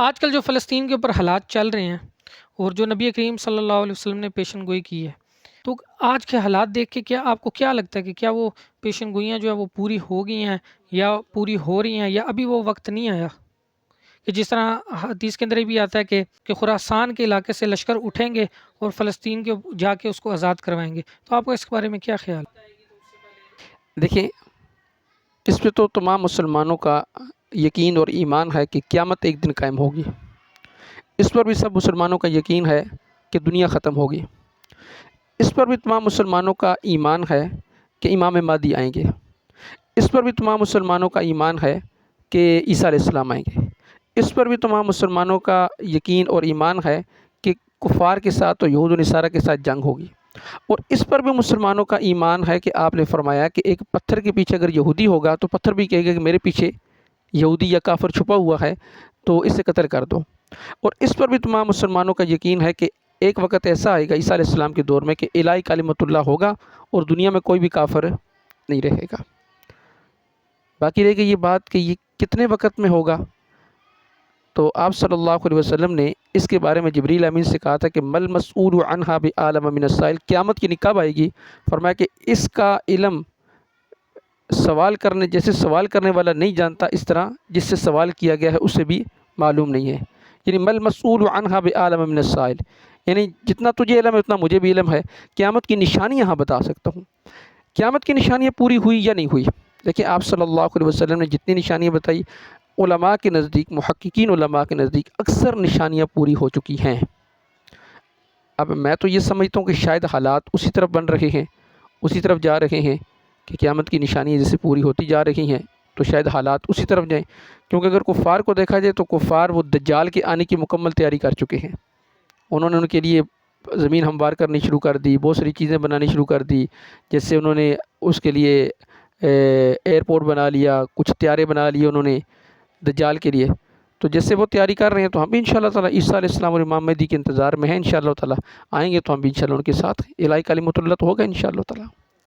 آج کل جو فلسطین کے اوپر حالات چل رہے ہیں اور جو نبی کریم صلی اللہ علیہ وسلم نے پیشن گوئی کی ہے، تو آج کے حالات دیکھ کے کیا آپ کو کیا لگتا ہے کہ کیا وہ پیشن گوئیاں جو ہے وہ پوری ہو گئی ہیں یا پوری ہو رہی ہیں، یا ابھی وہ وقت نہیں آیا؟ کہ جس طرح حدیث کے اندر یہ بھی آتا ہے کہ خراسان کے علاقے سے لشکر اٹھیں گے اور فلسطین کے جا کے اس کو آزاد کروائیں گے، تو آپ کو اس کے بارے میں کیا خیال ہے؟ دیکھیں، اس پہ تو تمام مسلمانوں کا یقین اور ایمان ہے کہ قیامت ایک دن قائم ہوگی۔ اس پر بھی سب مسلمانوں کا یقین ہے کہ دنیا ختم ہوگی۔ اس پر بھی تمام مسلمانوں کا ایمان ہے کہ امام مہدی آئیں گے۔ اس پر بھی تمام مسلمانوں کا ایمان ہے کہ عیسیٰ علیہ السلام آئیں گے۔ اس پر بھی تمام مسلمانوں کا یقین اور ایمان ہے کہ کفار کے ساتھ اور یہود و نصارہ کے ساتھ جنگ ہوگی۔ اور اس پر بھی مسلمانوں کا ایمان ہے کہ آپ نے فرمایا کہ ایک پتھر کے پیچھے اگر یہودی ہوگا تو پتھر بھی کہے گا کہ میرے پیچھے یہودی یا کافر چھپا ہوا ہے تو اسے قتل کر دو۔ اور اس پر بھی تمام مسلمانوں کا یقین ہے کہ ایک وقت ایسا آئے گا عیسیٰ علیہ السلام کے دور میں کہ الہی کلمۃ اللہ ہوگا اور دنیا میں کوئی بھی کافر نہیں رہے گا۔ باقی رہے گی یہ بات کہ یہ کتنے وقت میں ہوگا، تو آپ صلی اللہ علیہ وسلم نے اس کے بارے میں جبریل امین سے کہا تھا کہ مل مسئول عنہا بعالم من السائل، قیامت کی کب آئے گی؟ فرمایا کہ اس کا علم جیسے سوال کرنے والا نہیں جانتا، اس طرح جس سے سوال کیا گیا ہے اسے بھی معلوم نہیں ہے۔ یعنی مل مسئول عنہا بعالم من السائل، یعنی جتنا تجھے علم ہے اتنا مجھے بھی علم ہے۔ قیامت کی نشانی یہاں بتا سکتا ہوں۔ قیامت کی نشانیاں پوری ہوئی یا نہیں ہوئی؟ دیکھیں، آپ صلی اللہ علیہ وسلم نے جتنی نشانیاں بتائی، علماء کے نزدیک، محققین علماء کے نزدیک اکثر نشانیاں پوری ہو چکی ہیں۔ اب میں تو یہ سمجھتا ہوں کہ شاید حالات اسی طرف بن رہے ہیں، اسی طرف جا رہے ہیں کہ قیامت کی نشانیاں جیسے پوری ہوتی جا رہی ہیں تو شاید حالات اسی طرف جائیں، کیونکہ اگر کفار کو دیکھا جائے تو کفار وہ دجال کے آنے کی مکمل تیاری کر چکے ہیں۔ انہوں نے ان کے لیے زمین ہموار کرنی شروع کر دی، بہت ساری چیزیں بنانی شروع کر دی، جیسے انہوں نے اس کے لیے ایئرپورٹ بنا لیا، کچھ طیارے بنا لیے انہوں نے دجال کے لیے۔ تو جیسے وہ تیاری کر رہے ہیں تو ہم بھی انشاءاللہ تعالیٰ عیسیٰ علیہ السلام اور امام مہدی کے انتظار میں ہیں، انشاءاللہ تعالیٰ آئیں گے تو ہم بھی انشاءاللہ ان کے ساتھ الہی کلمۃ اللہ تو ہوگا انشاءاللہ تعالیٰ۔